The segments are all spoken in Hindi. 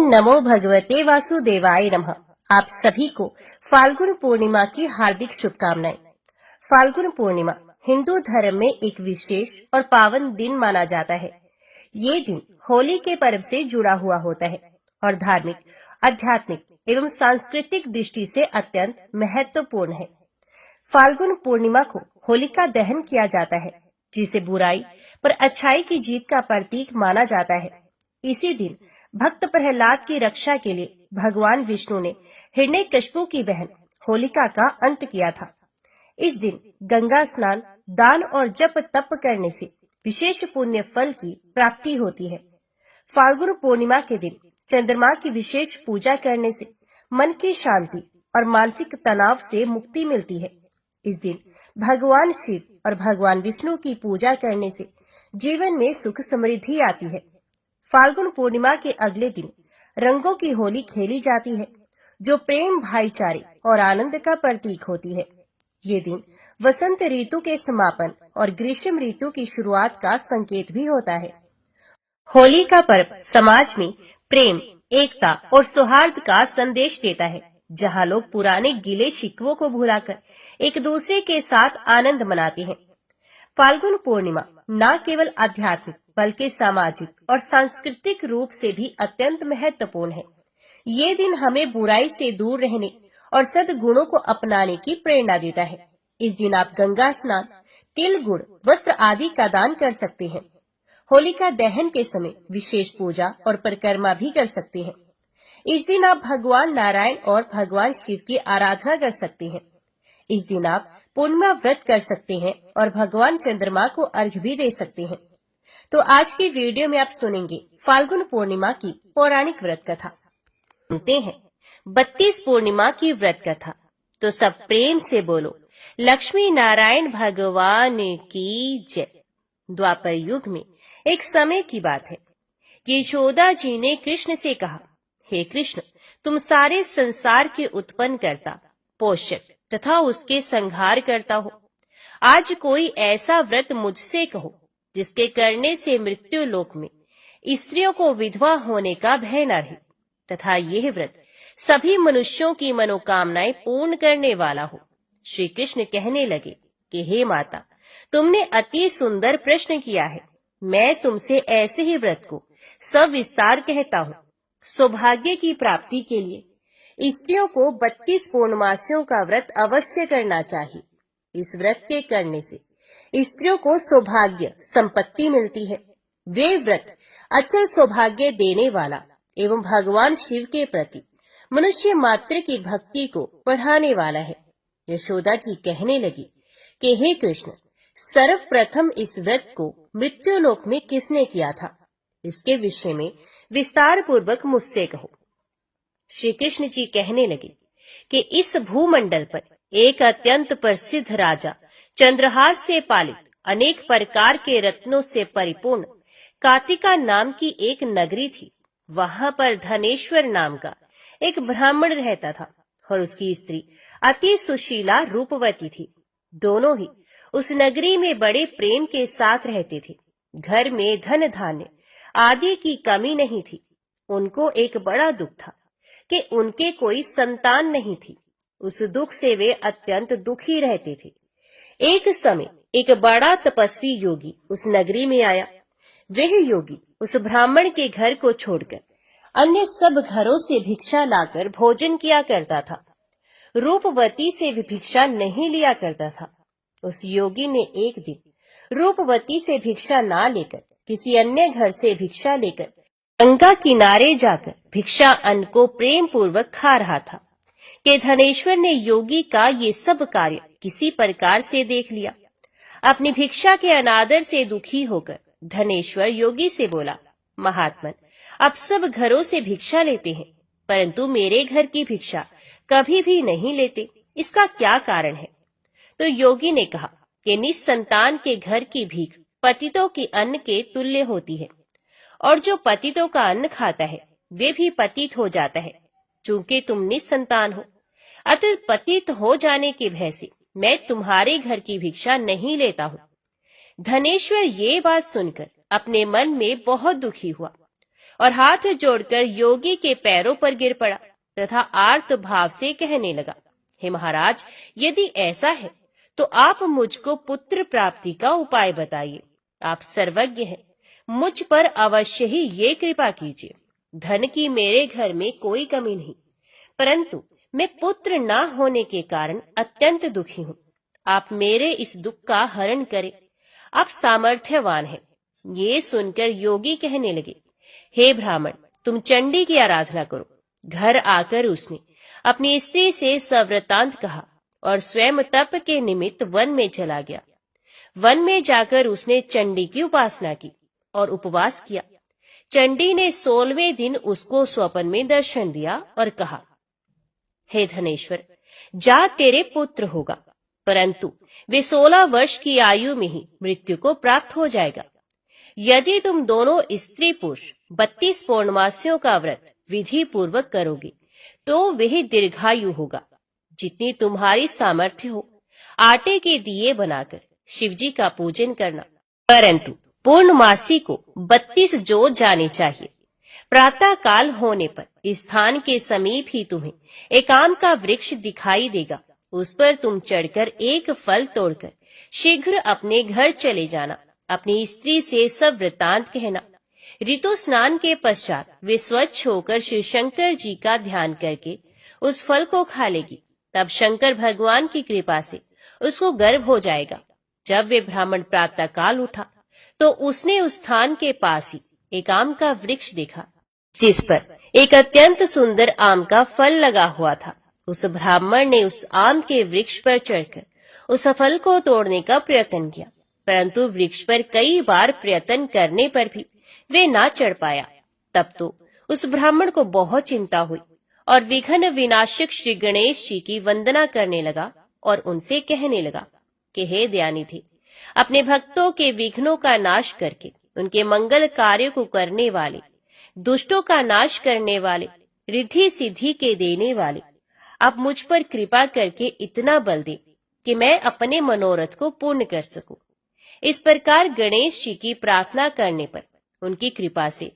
नमो भगवते वासुदेवाय नमः। आप सभी को फाल्गुन पूर्णिमा की हार्दिक शुभकामनाएं। फाल्गुन पूर्णिमा हिंदू धर्म में एक विशेष और पावन दिन माना जाता है। ये दिन होली के पर्व से जुड़ा हुआ होता है और धार्मिक, आध्यात्मिक एवं सांस्कृतिक दृष्टि से अत्यंत महत्वपूर्ण है। फाल्गुन पूर्णिमा को होलिका दहन किया जाता है, जिसे बुराई पर अच्छाई की जीत का प्रतीक माना जाता है। इसी दिन भक्त प्रहलाद की रक्षा के लिए भगवान विष्णु ने हिरण्यकशिपु की बहन होलिका का अंत किया था। इस दिन गंगा स्नान, दान और जप तप करने से विशेष पुण्य फल की प्राप्ति होती है। फाल्गुन पूर्णिमा के दिन चंद्रमा की विशेष पूजा करने से मन की शांति और मानसिक तनाव से मुक्ति मिलती है। इस दिन भगवान शिव और भगवान विष्णु की पूजा करने से जीवन में सुख समृद्धि आती है। फाल्गुन पूर्णिमा के अगले दिन रंगों की होली खेली जाती है, जो प्रेम, भाईचारे और आनंद का प्रतीक होती है। ये दिन वसंत ऋतु के समापन और ग्रीष्म ऋतु की शुरुआत का संकेत भी होता है। होली का पर्व समाज में प्रेम, एकता और सौहार्द का संदेश देता है, जहां लोग पुराने गिले शिकवों को भुलाकर एक दूसरे के साथ आनंद मनाते हैं। फाल्गुन पूर्णिमा न केवल आध्यात्मिक बल्कि सामाजिक और सांस्कृतिक रूप से भी अत्यंत महत्वपूर्ण है। ये दिन हमें बुराई से दूर रहने और सद्गुणों को अपनाने की प्रेरणा देता है। इस दिन आप गंगा स्नान, तिल, गुड़, वस्त्र आदि का दान कर सकते हैं। होलिका दहन के समय विशेष पूजा और परिक्रमा भी कर सकते हैं। इस दिन आप भगवान नारायण और भगवान शिव की आराधना कर सकते हैं। इस दिन आप पूर्णिमा व्रत कर सकते हैं और भगवान चंद्रमा को अर्घ्य भी दे सकते हैं। तो आज की वीडियो में आप सुनेंगे फाल्गुन पूर्णिमा की पौराणिक व्रत कथा। सुनते हैं 32 पूर्णिमा की व्रत कथा। तो सब प्रेम से बोलो, लक्ष्मी नारायण भगवान की जय। द्वापर युग में एक समय की बात है। यशोदा जी ने कृष्ण से कहा, हे कृष्ण, तुम सारे संसार के उत्पन्न करता, पोषक तथा उसके संहार करता हो। आज कोई ऐसा व्रत मुझसे कहो जिसके करने से मृत्यु लोक में स्त्रियों को विधवा होने का भय न रहे, तथा यह व्रत सभी मनुष्यों की मनोकामनाएं पूर्ण करने वाला हो। श्री कृष्ण कहने लगे कि हे माता, तुमने अति सुंदर प्रश्न किया है। मैं तुमसे ऐसे ही व्रत को सविस्तार कहता हूँ। सौभाग्य की प्राप्ति के लिए स्त्रियों को 32 पूर्णमासियों का व्रत अवश्य करना चाहिए। इस व्रत के करने से स्त्रियों को सौभाग्य, संपत्ति मिलती है। वे व्रत अचल सौभाग्य देने वाला एवं भगवान शिव के प्रति मनुष्य मात्र की भक्ति को बढ़ाने वाला है। यशोदा जी कहने लगी कि हे कृष्ण, सर्वप्रथम इस व्रत को मृत्युलोक में किसने किया था, इसके विषय में विस्तार पूर्वक मुझसे कहो। श्री कृष्ण जी कहने लगे कि इस भूमंडल पर एक अत्यंत प्रसिद्ध राजा, चंद्रहास से पालित, अनेक प्रकार के रत्नों से परिपूर्ण कातिका नाम की एक नगरी थी। वहां पर धनेश्वर नाम का एक ब्राह्मण रहता था और उसकी स्त्री अति सुशीला रूपवती थी। दोनों ही उस नगरी में बड़े प्रेम के साथ रहते थे। घर में धन धान्य आदि की कमी नहीं थी। उनको एक बड़ा दुख था कि उनके कोई संतान नहीं थी। उस दुख से वे अत्यंत दुखी रहते थे। एक समय एक बड़ा तपस्वी योगी उस नगरी में आया। वह योगी उस ब्राह्मण के घर को छोड़कर अन्य सब घरों से भिक्षा लाकर भोजन किया करता था। रूपवती से भी भिक्षा नहीं लिया करता था। उस योगी ने एक दिन रूपवती से भिक्षा ना लेकर किसी अन्य घर से भिक्षा लेकर गंगा किनारे जाकर भिक्षा अन्न को प्रेम पूर्वक खा रहा था कि धनेश्वर ने योगी का ये सब कार्य किसी प्रकार से देख लिया। अपनी भिक्षा के अनादर से दुखी होकर धनेश्वर योगी से बोला, महात्मन, आप सब घरों से भिक्षा लेते हैं, परंतु मेरे घर की भिक्षा कभी भी नहीं लेते। इसका क्या कारण है? तो योगी ने कहा कि निस्संतान के घर की भीख पतितों के अन्न के तुल्य होती है, और जो पतितों का अन्न खाता है वे भी पतित हो जाता है। चूंकि तुम निस्संतान हो, अतः पतित हो जाने के भय से मैं तुम्हारे घर की भिक्षा नहीं लेता हूँ। धनेश्वर ये बात सुनकर अपने मन में बहुत दुखी हुआ और हाथ जोड़कर योगी के पैरों पर गिर पड़ा तथा आर्त भाव से कहने लगा, हे महाराज, यदि ऐसा है तो आप मुझको पुत्र प्राप्ति का उपाय बताइए। आप सर्वज्ञ हैं, मुझ पर अवश्य ही ये कृपा कीजिए। धन की मेरे घर में कोई कमी नहीं, परंतु मैं पुत्र न होने के कारण अत्यंत दुखी हूँ। आप मेरे इस दुख का हरण करें, आप सामर्थ्यवान हैं। ये सुनकर योगी कहने लगे, हे ब्राह्मण, तुम चंडी की आराधना करो। घर आकर उसने अपनी स्त्री से सवृतांत कहा और स्वयं तप के निमित्त वन में चला गया। वन में जाकर उसने चंडी की उपासना की और उपवास किया। चंडी ने 16वें दिन उसको स्वप्न में दर्शन दिया और कहा, हे धनेश्वर, जा तेरे पुत्र होगा, परंतु वे 16 वर्ष की आयु में ही मृत्यु को प्राप्त हो जाएगा। यदि तुम दोनों स्त्री पुरुष 32 पौर्णमासियों का व्रत विधि पूर्वक करोगे तो वह दीर्घायु होगा। जितनी तुम्हारी सामर्थ्य हो, आटे के दिए बनाकर शिवजी का पूजन करना, परंतु पूर्णमासी को 32 जोत जाने चाहिए। प्रातः काल होने पर इस स्थान के समीप ही तुम्हें एक आम का वृक्ष दिखाई देगा। उस पर तुम चढ़कर एक फल तोड़कर शीघ्र अपने घर चले जाना। अपनी स्त्री से सब वृतांत कहना। ऋतु स्नान के पश्चात वे स्वच्छ होकर श्री शंकर जी का ध्यान करके उस फल को खा लेगी। तब शंकर भगवान की कृपा से उसको गर्भ हो जाएगा। जब वे ब्राह्मण प्रातः काल उठा तो उसने उस स्थान के पास ही एक आम का वृक्ष देखा, जिस पर एक अत्यंत सुंदर आम का फल लगा हुआ था। उस ब्राह्मण ने उस आम के वृक्ष पर चढ़कर उस फल को तोड़ने का प्रयत्न किया, परंतु वृक्ष पर कई बार प्रयत्न करने पर भी वे ना चढ़ पाया। तब तो उस ब्राह्मण को बहुत चिंता हुई और विघ्न विनाशक श्री गणेश जी की वंदना करने लगा और उनसे कहने लगा कि हे दयानिधि, अपने भक्तों के विघ्नों का नाश करके उनके मंगल कार्य को करने वाले, दुष्टों का नाश करने वाले, रिद्धि सिद्धि के देने वाले, आप मुझ पर कृपा करके इतना बल दे कि मैं अपने मनोरथ को पूर्ण कर सकूं। इस प्रकार गणेश जी की प्रार्थना करने पर उनकी कृपा से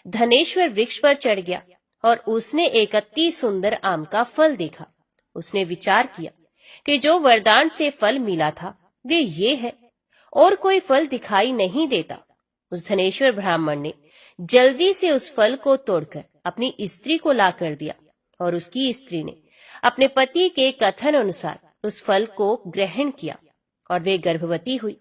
धनेश्वर वृक्ष पर चढ़ गया और उसने एक अति सुंदर आम का फल देखा। उसने विचार किया कि जो वरदान से फल मिला था वे ये है, और कोई फल दिखाई नहीं देता। उस धनेश्वर ब्राह्मण ने जल्दी से उस फल को तोड़कर अपनी स्त्री को ला कर दिया और उसकी स्त्री ने अपने पति के कथन अनुसार उस फल को ग्रहण किया और वे गर्भवती हुई।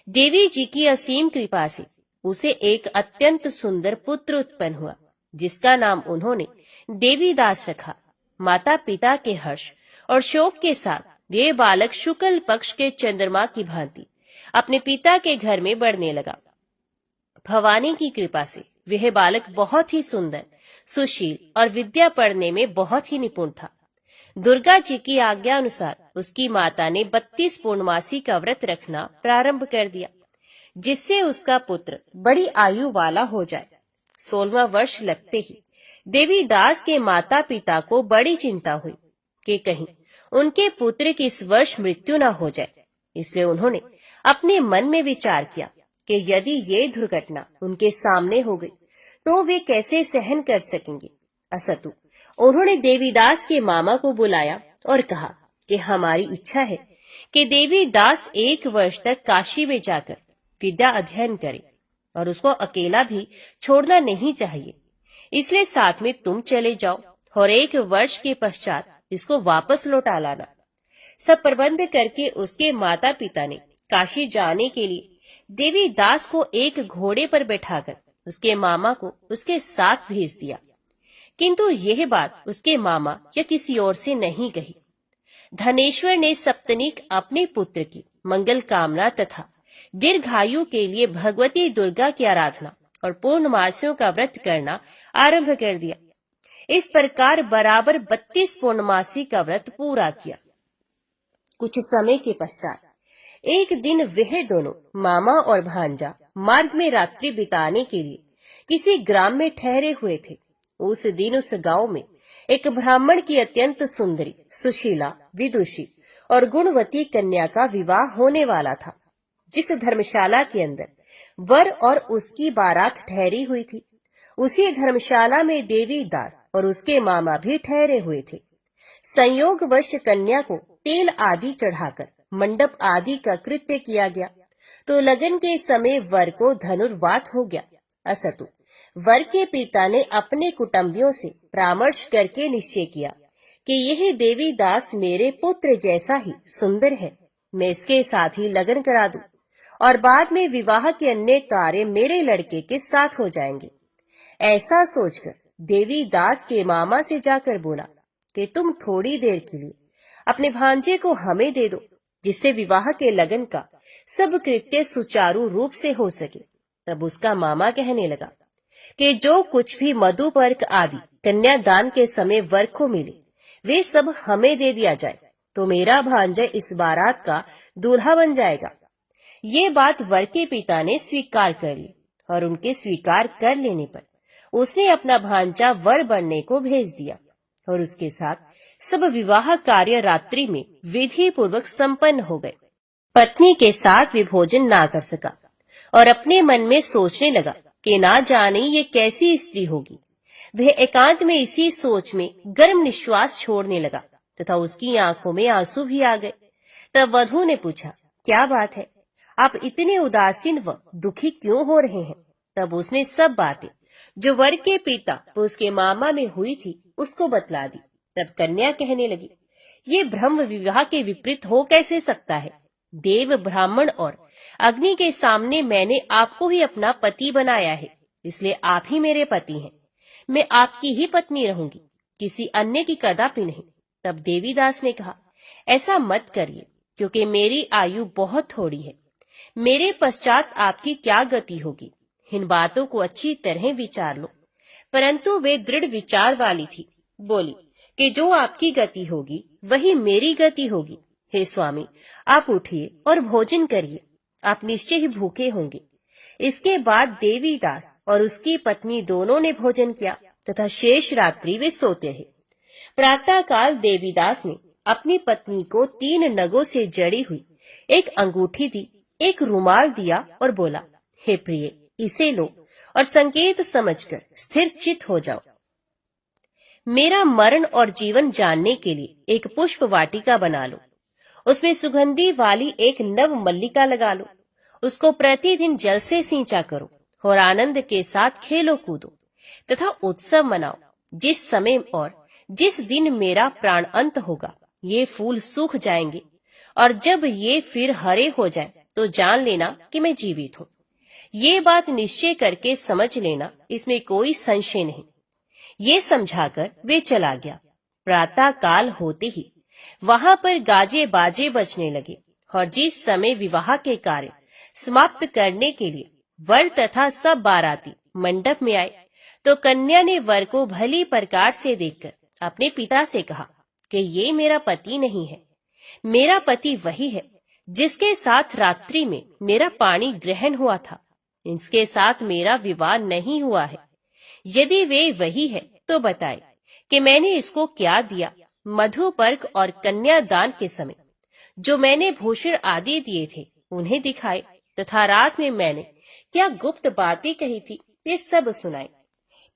देवी जी की असीम कृपा से उसे एक अत्यंत सुंदर पुत्र उत्पन्न हुआ, जिसका नाम उन्होंने देवीदास रखा। माता पिता के हर्ष और शोक के साथ वे बालक शुक्ल पक्ष के चंद्रमा की भांति अपने पिता के घर में बढ़ने लगा। भवानी की कृपा से वह बालक बहुत ही सुंदर, सुशील और विद्या पढ़ने में बहुत ही निपुण था। दुर्गा जी की आज्ञा अनुसार उसकी माता ने 32 पूर्णमासी का व्रत रखना प्रारंभ कर दिया, जिससे उसका पुत्र बड़ी आयु वाला हो जाए। 16वां वर्ष लगते ही देवीदास के माता पिता को बड़ी चिंता हुई कि कहीं उनके पुत्र की इस वर्ष मृत्यु न हो जाए। इसलिए उन्होंने अपने मन में विचार किया कि यदि ये दुर्घटना उनके सामने हो गई तो वे कैसे सहन कर सकेंगे। असतु उन्होंने देवीदास के मामा को बुलाया और कहा कि हमारी इच्छा है कि देवीदास 1 वर्ष तक काशी में जाकर विद्या अध्ययन करे और उसको अकेला भी छोड़ना नहीं चाहिए। इसलिए साथ में तुम चले जाओ और 1 वर्ष के पश्चात इसको वापस लौटा लाना। सब प्रबंध करके उसके माता पिता ने काशी जाने के लिए देवीदास को एक घोड़े पर बैठाकर उसके मामा को उसके साथ भेज दिया। किंतु यह बात उसके मामा या किसी और से नहीं कही। धनेश्वर ने सप्तनिक अपने पुत्र की मंगल कामना तथा दीर्घायु के लिए भगवती दुर्गा की आराधना और पूर्णमासियों का व्रत करना आरंभ कर दिया। इस प्रकार बराबर 32 पूर्णमासी का व्रत पूरा किया। कुछ समय के पश्चात एक दिन वह दोनों मामा और भांजा मार्ग में रात्रि बिताने के लिए किसी ग्राम में ठहरे हुए थे। उस दिन उस गांव में एक ब्राह्मण की अत्यंत सुंदरी, सुशीला, विदुषी और गुणवती कन्या का विवाह होने वाला था। जिस धर्मशाला के अंदर वर और उसकी बारात ठहरी हुई थी, उसी धर्मशाला में देवी दास और उसके मामा भी ठहरे हुए थे। संयोगवश कन्या को तेल आदि चढ़ाकर मंडप आदि का कृत्य किया गया, तो लगन के समय वर को धनुर्वात हो गया। असतु वर के पिता ने अपने कुटुंबियों से परामर्श करके निश्चय किया कि यह देवीदास मेरे पुत्र जैसा ही सुंदर है, मैं इसके साथ ही लगन करा दूं और बाद में विवाह के अन्य कार्य मेरे लड़के के साथ हो जाएंगे। ऐसा सोचकर देवीदास के मामा से जाकर बोला कि तुम थोड़ी देर के लिए अपने भांजे को हमें दे दो, जिससे विवाह के लगन का सब कृत्य सुचारू रूप से हो सके। तब उसका मामा कहने लगा कि जो कुछ भी मधुपर्क आदि कन्यादान के समय वर को मिले वे सब हमें दे दिया जाए, तो मेरा भांजा इस बारात का दूल्हा बन जाएगा। ये बात वर के पिता ने स्वीकार कर ली और उनके स्वीकार कर लेने पर उसने अपना भांजा वर बनने को भेज दिया और उसके साथ सब विवाह कार्य रात्रि में विधि पूर्वक संपन्न हो गए। पत्नी के साथ भी भोजन ना कर सका और अपने मन में सोचने लगा कि ना जाने ये कैसी स्त्री होगी। वह एकांत में इसी सोच में गर्म निश्वास छोड़ने लगा तथा उसकी आंखों में आंसू भी आ गए। तब वधू ने पूछा, क्या बात है, आप इतने उदासीन व दुखी क्यों हो रहे हैं? तब उसने सब बातें जो वर के पिता व उसके मामा में हुई थी उसको बतला दी। तब कन्या कहने लगी, ये ब्रह्म विवाह के विपरीत हो कैसे सकता है? देव, ब्राह्मण और अग्नि के सामने मैंने आपको ही अपना पति बनाया है, इसलिए आप ही मेरे पति हैं। मैं आपकी ही पत्नी रहूंगी, किसी अन्य की कदापि नहीं। तब देवीदास ने कहा, ऐसा मत करिए, क्योंकि मेरी आयु बहुत थोड़ी है। मेरे पश्चात आपकी क्या गति होगी, इन बातों को अच्छी तरह विचार लो। परंतु वे दृढ़ विचार वाली थी, बोली कि जो आपकी गति होगी वही मेरी गति होगी। हे स्वामी, आप उठिए और भोजन करिए, आप निश्चय ही भूखे होंगे। इसके बाद देवीदास और उसकी पत्नी दोनों ने भोजन किया तथा शेष रात्रि वे सोते रहे। प्रातः काल देवीदास ने अपनी पत्नी को 3 नगों से जड़ी हुई एक अंगूठी दी, एक रुमाल दिया और बोला, हे प्रिय, इसे लो और संकेत समझकर स्थिर चित हो जाओ। मेरा मरण और जीवन जानने के लिए एक पुष्प वाटिका बना लो, उसमें सुगंधी वाली एक नव मल्लिका लगा लो, उसको प्रतिदिन जल से सींचा करो और आनंद के साथ खेलो कूदो तथा उत्सव मनाओ। जिस समय और जिस दिन मेरा प्राण अंत होगा ये फूल सूख जाएंगे और जब ये फिर हरे हो जाएं, तो जान लेना कि मैं जीवित हूँ। ये बात निश्चय करके समझ लेना, इसमें कोई संशय नहीं। ये समझाकर वे चला गया। प्रातः काल होते ही वहां पर गाजे बाजे बजने लगे और जिस समय विवाह के कार्य समाप्त करने के लिए वर तथा सब बाराती मंडप में आए, तो कन्या ने वर को भली प्रकार से देखकर अपने पिता से कहा कि ये मेरा पति नहीं है। मेरा पति वही है जिसके साथ रात्रि में मेरा पाणी ग्रहण हुआ था, इसके साथ मेरा विवाह नहीं हुआ है। यदि वे वही है तो बताए कि मैंने इसको क्या दिया। मधुपर्क और कन्यादान के समय जो मैंने भूषण आदि दिए थे उन्हें दिखाए तथा रात में मैंने क्या गुप्त बातें कही थी ये सब सुनाए।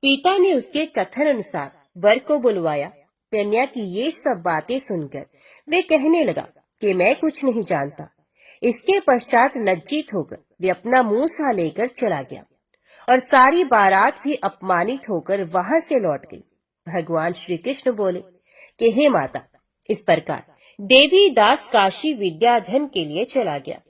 पिता ने उसके कथन अनुसार वर को बुलवाया। कन्या की ये सब बातें सुनकर वे कहने लगा कि मैं कुछ नहीं जानता। इसके पश्चात लज्जित होकर वे अपना मुंह सा लेकर चला गया और सारी बारात भी अपमानित होकर वहां से लौट गई। भगवान श्री कृष्ण बोले कि हे माता, इस प्रकार देवीदास काशी विद्याधन के लिए चला गया।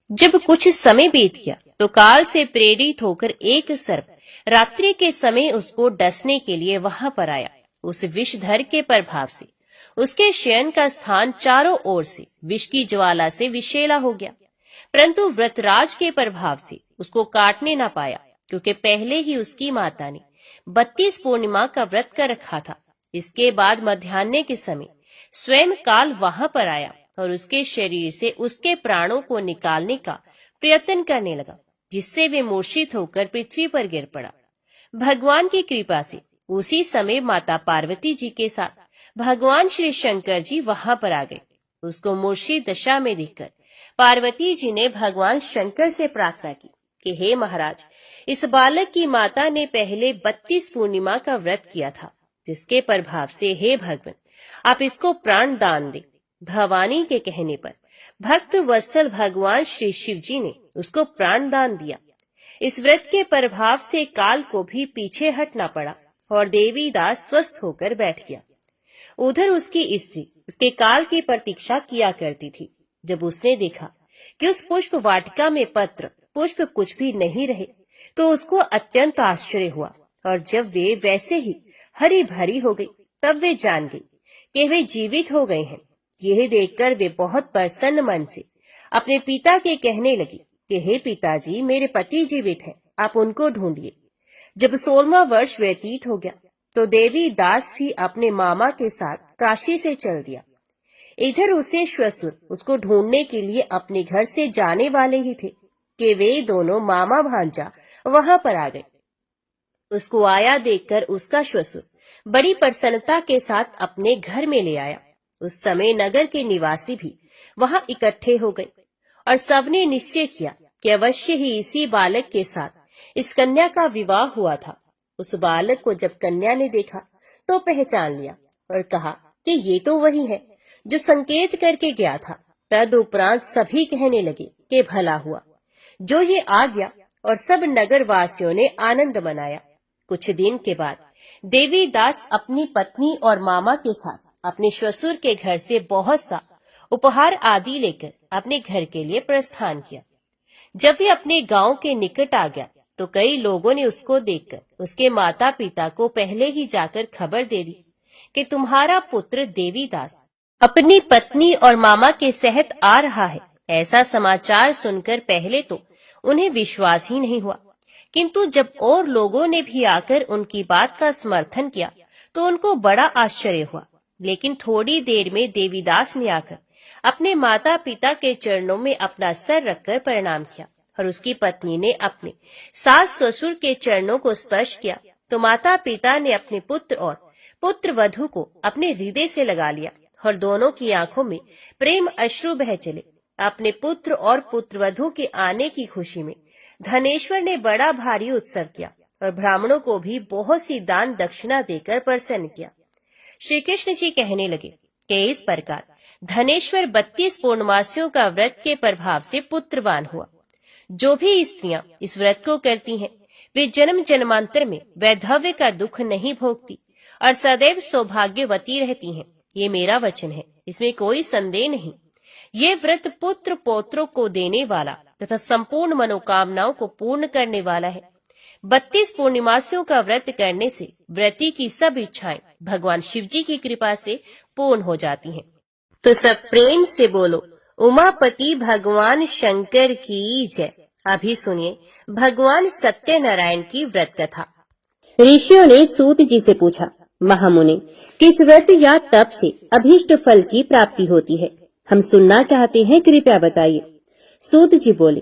जब कुछ समय बीत गया तो काल से प्रेरित होकर एक सर्प रात्रि के समय उसको डसने के लिए वहां पर आया। उस विषधर के प्रभाव से उसके शयन का स्थान चारों ओर से विष की ज्वाला से विषैला हो गया, परंतु व्रतराज के प्रभाव से उसको काटने न पाया, क्योंकि पहले ही उसकी माता ने 32 पूर्णिमा का व्रत कर रखा था। इसके बाद मध्याह्न के समय स्वयं काल वहां पर आया और उसके शरीर से उसके प्राणों को निकालने का प्रयत्न करने लगा, जिससे वे मूर्छित होकर पृथ्वी पर गिर पड़ा। भगवान की कृपा से उसी समय माता पार्वती जी के साथ भगवान श्री शंकर जी वहां पर आ गए। उसको मूर्छित दशा में देखकर पार्वती जी ने भगवान शंकर से प्रार्थना की कि हे महाराज, इस बालक की माता ने पहले 32 पूर्णिमा का व्रत किया था, जिसके प्रभाव से हे भगवान आप इसको प्राण दान दे। भवानी के कहने पर भक्त वत्सल भगवान श्री शिव जी ने उसको प्राण दान दिया। इस व्रत के प्रभाव से काल को भी पीछे हटना पड़ा और देवी दास स्वस्थ होकर बैठ गया। उधर उसकी स्त्री उसके काल की प्रतीक्षा किया करती थी। जब उसने देखा कि उस पुष्प वाटिका में पत्र पुष्प कुछ भी नहीं रहे तो उसको अत्यंत आश्चर्य हुआ, और जब वे वैसे ही हरी भरी हो गई तब वे जान गई कि वे जीवित हो गए हैं। यह देखकर वे बहुत प्रसन्न मन से अपने पिता के कहने लगी कि हे पिताजी, मेरे पति जीवित हैं, आप उनको ढूंढिए। जब 16वां वर्ष व्यतीत हो गया तो देवी दास भी अपने मामा के साथ काशी से चल दिया। इधर उसे श्वशुर उसको ढूंढने के लिए अपने घर से जाने वाले ही थे कि वे दोनों मामा भांजा वहां पर आ गए। उसको आया देखकर उसका श्वशुर बड़ी प्रसन्नता के साथ अपने घर में ले आया। उस समय नगर के निवासी भी वहां इकट्ठे हो गए और सबने निश्चय किया कि अवश्य ही इसी बालक के साथ इस कन्या का विवाह हुआ था। उस बालक को जब कन्या ने देखा तो पहचान लिया और कहा कि ये तो वही है जो संकेत करके गया था। तदुपरांत सभी कहने लगे कि भला हुआ जो ये आ गया, और सब नगर वासियों ने आनंद मनाया। कुछ दिन के बाद देवी दास अपनी पत्नी और मामा के साथ अपने श्वशुर के घर से बहुत सा उपहार आदि लेकर अपने घर के लिए प्रस्थान किया। जब वे अपने गांव के निकट आ गया तो कई लोगों ने उसको देखकर उसके माता पिता को पहले ही जाकर खबर दे दी कि तुम्हारा पुत्र देवीदास अपनी पत्नी और मामा के सहित आ रहा है। ऐसा समाचार सुनकर पहले तो उन्हें विश्वास ही नहीं हुआ, किंतु जब और लोगों ने भी आकर उनकी बात का समर्थन किया तो उनको बड़ा आश्चर्य हुआ। लेकिन थोड़ी देर में देवीदास ने आकर अपने माता पिता के चरणों में अपना सर रखकर प्रणाम किया, और उसकी पत्नी ने अपने सास ससुर के चरणों को स्पर्श किया तो माता पिता ने अपने पुत्र और पुत्र वधू को अपने हृदय से लगा लिया, और दोनों की आंखों में प्रेम अश्रु बह चले। अपने पुत्र और पुत्रवधू के आने की खुशी में धनेश्वर ने बड़ा भारी उत्सव किया और ब्राह्मणों को भी बहुत सी दान दक्षिणा देकर प्रसन्न किया। श्री कृष्ण जी कहने लगे कि इस प्रकार धनेश्वर 32 पूर्णमासियों का व्रत के प्रभाव से पुत्रवान हुआ। जो भी स्त्रियां इस व्रत को करती हैं वे जन्म जन्मांतर में वैधव्य का दुख नहीं भोगती और सदैव सौभाग्यवती रहती हैं। ये मेरा वचन है, इसमें कोई संदेह नहीं। ये व्रत पुत्र पौत्रों को देने वाला तथा संपूर्ण मनोकामनाओं को पूर्ण करने वाला है। 32 पूर्णिमासियों का व्रत करने से व्रती की सब इच्छाएं भगवान शिव जी की कृपा से पूर्ण हो जाती हैं। तो सब प्रेम से बोलो उमापति भगवान शंकर की जय। अभी सुनिए भगवान सत्यनारायण की व्रत कथा। ऋषियों ने सूत जी से पूछा, महामुनि, किस व्रत या तप से अभीष्ट फल की प्राप्ति होती है? हम सुनना चाहते हैं, कृपया बताइए। सूत जी बोले,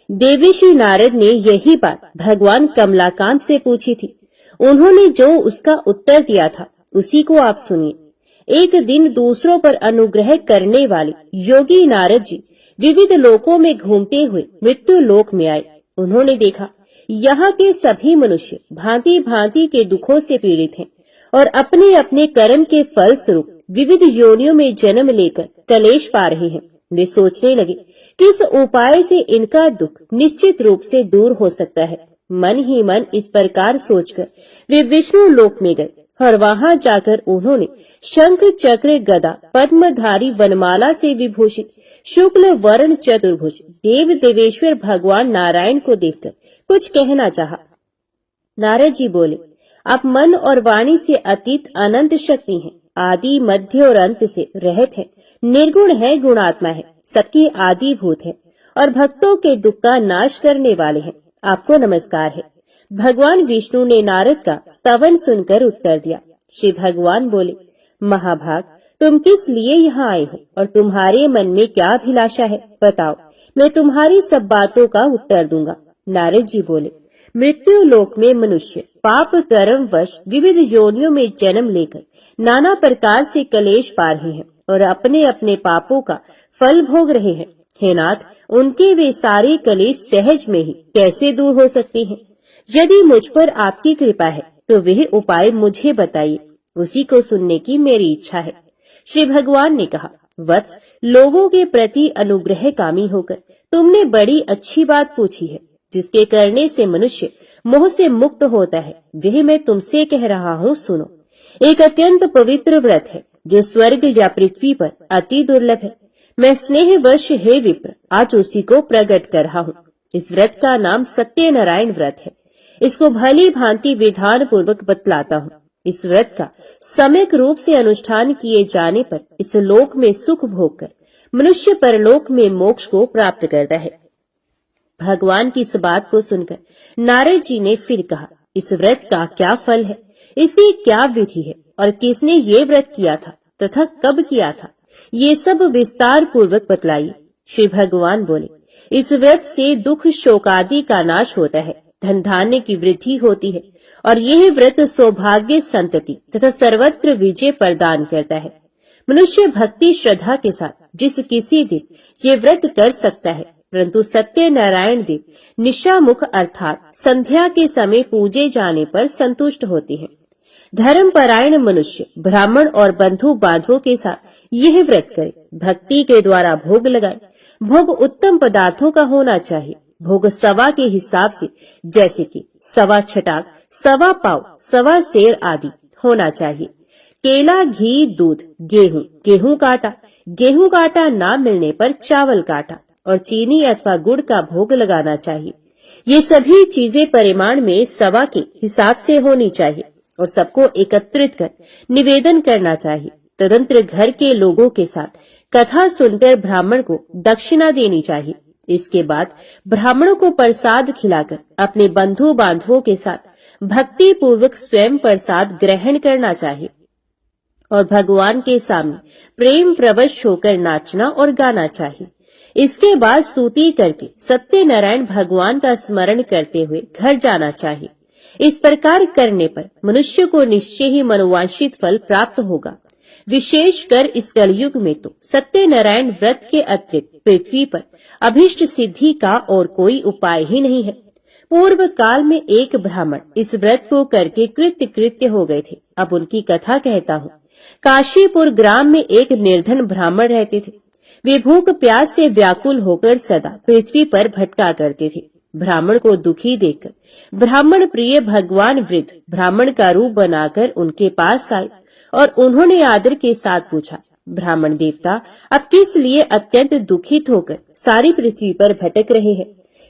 देवर्षि नारद ने यही बात भगवान कमलाकांत से पूछी थी। उन्होंने जो उसका उत्तर दिया था उसी को आप सुनिए। एक दिन दूसरों पर अनुग्रह करने वाले योगी नारद जी विविध लोकों में घूमते हुए मृत्यु लोक में आए। उन्होंने देखा यहाँ के सभी मनुष्य भांति भांति के दुखों से पीड़ित हैं और अपने अपने कर्म के फल स्वरूप विविध योनियों में जन्म लेकर कलेश पा रहे हैं। वे सोचने लगे कि इस उपाय से इनका दुख निश्चित रूप से दूर हो सकता है। मन ही मन इस प्रकार सोचकर वे विष्णु लोक में गए और वहां जाकर उन्होंने शंख चक्र गदा पद्मधारी वनमाला से विभूषित शुक्ल वर्ण चतुर्भुज देव देवेश्वर भगवान नारायण को देखकर कुछ कहना चाहा। नारद जी बोले, आप मन और वाणी से अतीत अनंत शक्ति हैं, आदि मध्य और अंत से रहित है, निर्गुण है, गुणात्मा है, सबके आदि भूत है और भक्तों के दुख का नाश करने वाले हैं। आपको नमस्कार है। भगवान विष्णु ने नारद का स्तवन सुनकर उत्तर दिया। श्री भगवान बोले, महाभाग, तुम किस लिए यहाँ आए हो और तुम्हारे मन में क्या अभिलाषा है? बताओ, मैं तुम्हारी सब बातों का उत्तर दूंगा। नारद जी बोले, मृत्यु लोक में मनुष्य पाप कर्म वश विविध योनियों में जन्म लेकर नाना प्रकार से कलेश पा रहे हैं और अपने अपने पापों का फल भोग रहे हैं। हे नाथ, उनके वे सारे कलेश सहज में ही कैसे दूर हो सकते हैं? यदि मुझ पर आपकी कृपा है तो वह उपाय मुझे बताइए, उसी को सुनने की मेरी इच्छा है। श्री भगवान ने कहा, वत्स, लोगों के प्रति अनुग्रहकामी होकर तुमने बड़ी अच्छी बात पूछी है। जिसके करने से मनुष्य मोह से मुक्त होता है, वह मैं तुमसे कह रहा हूँ, सुनो। एक अत्यंत पवित्र व्रत है जो स्वर्ग या पृथ्वी पर अति दुर्लभ है। मैं स्नेहवश हे विप्र आज उसी को प्रकट कर रहा हूँ। इस व्रत का नाम सत्यनारायण व्रत है। इसको भली भांति विधान पूर्वक बतलाता हूँ। इस व्रत का सम्यक रूप से अनुष्ठान किए जाने पर इस लोक में सुख भोग कर मनुष्य परलोक में मोक्ष को प्राप्त करता है। भगवान की इस बात को सुनकर नारद जी ने फिर कहा, इस व्रत का क्या फल है, इसकी क्या विधि है और किसने ये व्रत किया था तथा कब किया था, ये सब विस्तार पूर्वक बतलाइए। श्री भगवान बोले, इस व्रत से दुख शोक आदि का नाश होता है, धन धान्य की वृद्धि होती है और यह व्रत सौभाग्य संतति तथा सर्वत्र विजय प्रदान करता है। मनुष्य भक्ति श्रद्धा के साथ जिस किसी दिन ये व्रत कर सकता है, परंतु सत्यनारायण देव निशामुख अर्थात संध्या के समय पूजे जाने पर संतुष्ट होते हैं। धर्मपरायण मनुष्य ब्राह्मण और बंधु बांधवों के साथ यह व्रत करे, भक्ति के द्वारा भोग लगाए। भोग उत्तम पदार्थों का होना चाहिए। भोग सवा के हिसाब से, जैसे कि सवा छटाक, सवा पाव, सवा सेर आदि होना चाहिए। केला, घी, दूध, गेहूं, गेहूं काटा, गेहूं काटा ना मिलने पर चावल काटा और चीनी अथवा गुड़ का भोग लगाना चाहिए। ये सभी चीजें परिमाण में सवा के हिसाब से होनी चाहिए और सबको एकत्रित कर निवेदन करना चाहिए। तदंतर घर के लोगों के साथ कथा सुनकर ब्राह्मण को दक्षिणा देनी चाहिए। इसके बाद ब्राह्मणों को प्रसाद खिलाकर अपने बंधु बांधवों के साथ भक्ति पूर्वक स्वयं प्रसाद ग्रहण करना चाहिए और भगवान के सामने प्रेम प्रवश होकर नाचना और गाना चाहिए। इसके बाद स्तुति करके सत्यनारायण भगवान का स्मरण करते हुए घर जाना चाहिए। इस प्रकार करने पर मनुष्य को निश्चय ही मनोवांछित फल प्राप्त होगा। विशेषकर इस कलयुग में तो सत्यनारायण व्रत के अतिरिक्त पृथ्वी पर अभीष्ट सिद्धि का और कोई उपाय ही नहीं है। पूर्व काल में एक ब्राह्मण इस व्रत को करके कृत्य हो गए थे। अब उनकी कथा कहता हूँ। काशीपुर ग्राम में एक निर्धन ब्राह्मण रहते थे। वे भूख प्यास से व्याकुल होकर सदा पृथ्वी पर भटका करते थे। ब्राह्मण को दुखी देखकर ब्राह्मण प्रिय भगवान वृद्ध ब्राह्मण का रूप बनाकर उनके पास आए और उन्होंने आदर के साथ पूछा, ब्राह्मण देवता, आप किस लिए अत्यंत दुखित होकर सारी पृथ्वी पर भटक रहे हैं?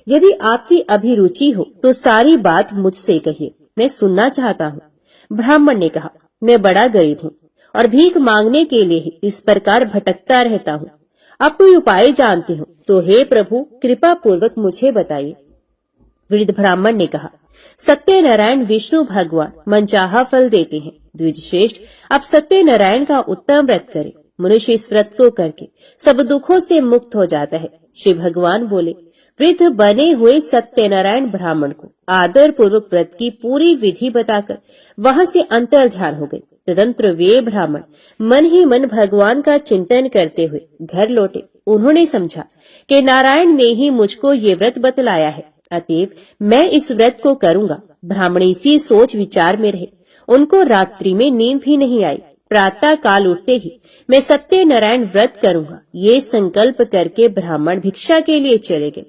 यदि आपकी अभिरुचि हो तो सारी बात मुझसे कहिए, मैं सुनना चाहता हूँ। ब्राह्मण ने कहा, मैं बड़ा गरीब हूँ और भीख मांगने के लिए ही इस प्रकार भटकता रहता हूँ। आप कोई उपाय जानते हो तो हे प्रभु कृपा पूर्वक मुझे बताइए। वृद्ध ब्राह्मण ने कहा, सत्यनारायण विष्णु भगवान मनचाहा फल देते हैं। द्विजश्रेष्ठ, आप सत्यनारायण का उत्तम व्रत करें। मनुष्य इस व्रत को करके सब दुखों से मुक्त हो जाता है। श्री भगवान बोले, वृद्ध बने हुए सत्यनारायण ब्राह्मण को आदर पूर्वक व्रत की पूरी विधि बताकर वहां से अंतर ध्यान हो गए। तदंतर वे ब्राह्मण मन ही मन भगवान का चिंतन करते हुए घर लौटे। उन्होंने समझा कि नारायण ने ही मुझको ये व्रत बतलाया है, अतएव मैं इस व्रत को करूंगा। ब्राह्मण इसी सोच विचार में रहे। उनको रात्रि में नींद भी नहीं आई। प्रातः काल उठते ही मैं सत्यनारायण व्रत करूंगा, ये संकल्प करके ब्राह्मण भिक्षा के लिए चले गए।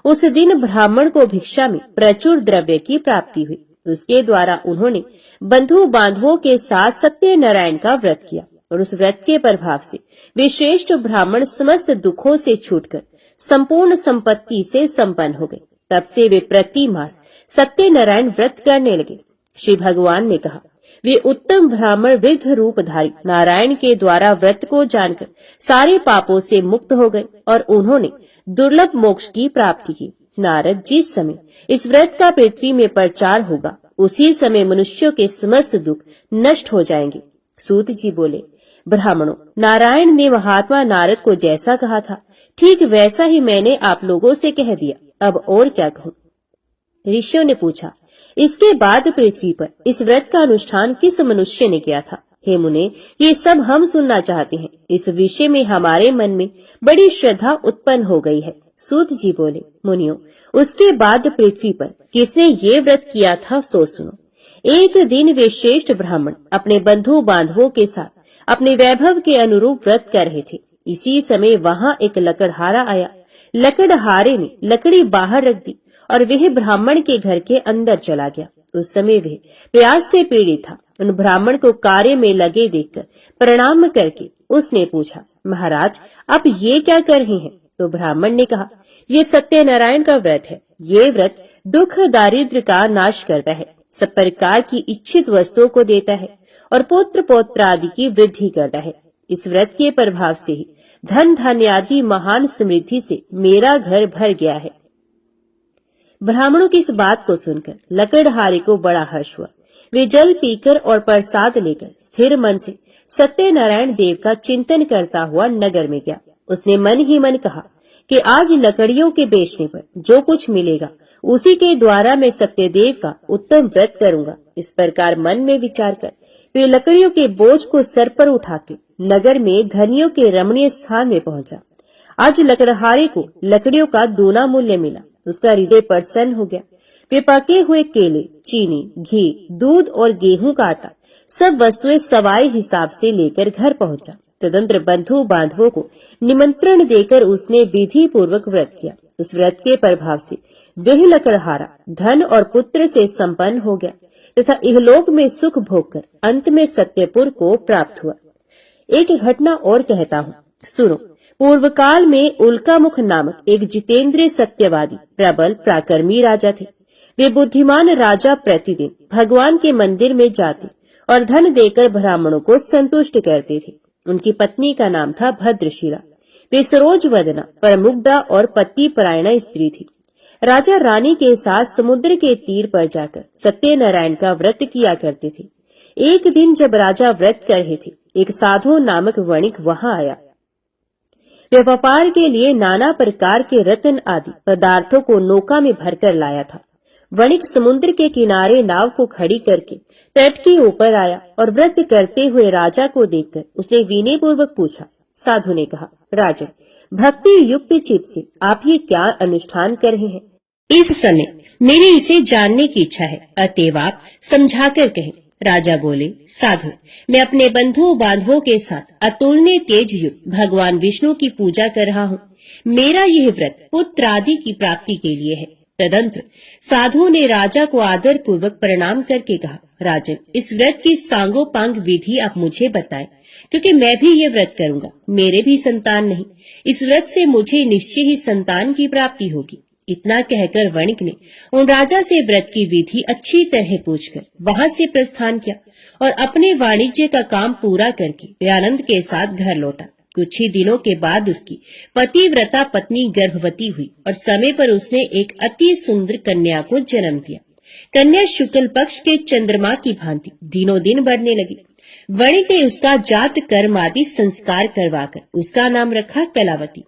उस दिन ब्राह्मण को भिक्षा में प्रचुर द्रव्य की प्राप्ति हुई। उसके द्वारा उन्होंने बंधु बांधवों के साथ सत्यनारायण का व्रत किया और उस व्रत के प्रभाव से वे श्रेष्ठ ब्राह्मण समस्त दुखों से छूटकर संपूर्ण संपत्ति से संपन्न हो गए। तब से वे प्रति मास सत्यनारायण व्रत करने लगे। श्री भगवान ने कहा, वे उत्तम ब्राह्मण वृद्ध रूपधारी नारायण के द्वारा व्रत को जानकर सारे पापों से मुक्त हो गए और उन्होंने दुर्लभ मोक्ष की प्राप्ति की। नारद, जिस समय इस व्रत का पृथ्वी में प्रचार होगा उसी समय मनुष्यों के समस्त दुख नष्ट हो जाएंगे। सूत जी बोले, ब्राह्मणों, नारायण ने महात्मा नारद को जैसा कहा था ठीक वैसा ही मैंने आप लोगों से कह दिया, अब और क्या कहूँ। ऋषियों ने पूछा, इसके बाद पृथ्वी पर इस व्रत का अनुष्ठान किस मनुष्य ने किया था? हे मुने, ये सब हम सुनना चाहते हैं। इस विषय में हमारे मन में बड़ी श्रद्धा उत्पन्न हो गई है। सूत जी बोले, मुनियों, उसके बाद पृथ्वी पर किसने ये व्रत किया था सो सुनो। एक दिन वे श्रेष्ठ ब्राह्मण अपने बंधु बांधवों के साथ अपने वैभव के अनुरूप व्रत कर रहे थे। इसी समय वहां एक लकड़हारा आया। लकड़हारे ने लकड़ी बाहर रख दी और वह ब्राह्मण के घर के अंदर चला गया। उस समय वह प्यास से पीड़ित था। उन ब्राह्मण को कार्य में लगे देखकर प्रणाम करके उसने पूछा, महाराज, आप ये क्या कर रहे हैं? तो ब्राह्मण ने कहा, ये सत्यनारायण का व्रत है। ये व्रत दुख दारिद्र्य का नाश करता है, सब प्रकार की इच्छित वस्तुओं को देता है और पुत्र पौत्र आदि की वृद्धि करता है। इस व्रत के प्रभाव से ही धन धान्य आदि महान समृद्धि से मेरा घर भर गया है। ब्राह्मणों की इस बात को सुनकर लकड़हारे को बड़ा हर्ष हुआ। वे जल पीकर और प्रसाद लेकर स्थिर मन से सत्यनारायण देव का चिंतन करता हुआ नगर में गया। उसने मन ही मन कहा कि आज लकड़ियों के बेचने पर जो कुछ मिलेगा उसी के द्वारा मैं सत्यदेव का उत्तम व्रत करूंगा। इस प्रकार मन में विचार कर वे लकड़ियों के बोझ को सर पर उठा के नगर में धनियों के रमणीय स्थान में पहुंचा। आज लकड़हारे को लकड़ियों का दूना मूल्य मिला। उसका हृदय प्रसन्न हो गया। वे पके हुए केले, चीनी, घी, दूध और गेहूं का आटा सब वस्तुएं सवाई हिसाब से लेकर घर पहुंचा। तदंतर बंधु बांधवों को निमंत्रण देकर उसने विधि पूर्वक व्रत किया। उस व्रत के प्रभाव से वह लकड़हारा धन और पुत्र से संपन्न हो गया तथा इहलोक में सुख भोगकर अंत में सत्यपुर को प्राप्त हुआ। एक घटना और कहता हूँ, सुनो। पूर्व काल में उल्कामुख नामक एक जितेंद्रिय सत्यवादी प्रबल पराक्रमी राजा थे। वे बुद्धिमान राजा प्रतिदिन भगवान के मंदिर में जाते और धन देकर ब्राह्मणों को संतुष्ट करते थे। उनकी पत्नी का नाम था भद्रशिला। वे सरोज वदना, परमुग्धा और पति परायणा स्त्री थी। राजा रानी के साथ समुद्र के तीर पर जाकर सत्यनारायण का व्रत किया करते थे। एक दिन जब राजा व्रत कर रहे थे, एक साधु नामक वणिक वहां आया। वे व्यापार के लिए नाना प्रकार के रत्न आदि पदार्थों को नौका में भरकर लाया था। वणिक समुद्र के किनारे नाव को खड़ी करके तट के ऊपर आया और व्रत करते हुए राजा को देखकर उसने विनय पूर्वक पूछा। साधु ने कहा, राजन, भक्ति युक्त चित्त से आप ये क्या अनुष्ठान कर रहे हैं? इस समय मेरे इसे जानने की इच्छा है, अतएव आप समझाकर कहें। राजा बोले, साधु, मैं अपने बंधु बांधवों के साथ अतुलनीय तेज युक्त भगवान विष्णु की पूजा कर रहा हूँ। मेरा यह व्रत पुत्र आदि की प्राप्ति के लिए है। तदंतर साधु ने राजा को आदर पूर्वक प्रणाम करके कहा, राजन, इस व्रत की सांगोपांग विधि आप मुझे बताएं, क्योंकि मैं भी ये व्रत करूंगा। मेरे भी संतान नहीं, इस व्रत से मुझे निश्चय ही संतान की प्राप्ति होगी। इतना कहकर वणिक ने उन राजा से व्रत की विधि अच्छी तरह पूछकर वहां से प्रस्थान किया और अपने वाणिज्य का काम पूरा करके वे आनंद के साथ घर लौटा। कुछ ही दिनों के बाद उसकी पतिव्रता पत्नी गर्भवती हुई और समय पर उसने एक अति सुंदर कन्या को जन्म दिया। कन्या शुक्ल पक्ष के चंद्रमा की भांति दिनों दिन बढ़ने लगी। वणिक ने उसका जात कर्म आदि संस्कार करवाकर उसका नाम रखा कलावती।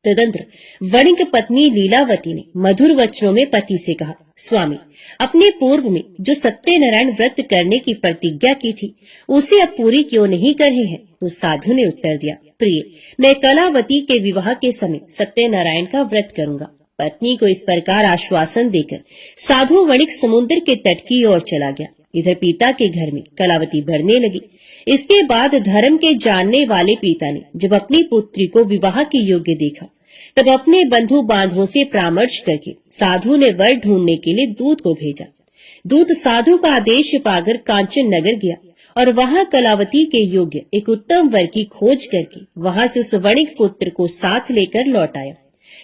तदंतर वणिक पत्नी लीलावती ने मधुर वचनों में पति से कहा, स्वामी, अपने पूर्व में जो सत्यनारायण व्रत करने की प्रतिज्ञा की थी उसे अब पूरी क्यों नहीं कर रहे हैं? तो साधु ने उत्तर दिया, प्रिय, मैं कलावती के विवाह के समय सत्यनारायण का व्रत करूंगा। पत्नी को इस प्रकार आश्वासन देकर साधु वणिक समुद्र के तट की ओर चला गया। इधर पिता के घर में कलावती बढ़ने लगी। इसके बाद धर्म के जानने वाले पिता ने जब अपनी पुत्री को विवाह के योग्य देखा तब अपने बंधु बांधवों से परामर्श करके साधु ने वर ढूंढने के लिए दूत को भेजा। दूत साधु का आदेश पाकर कांचन नगर गया और वहां कलावती के योग्य एक उत्तम वर की खोज करके वहां से उस वणिक पुत्र को साथ लेकर लौट आया।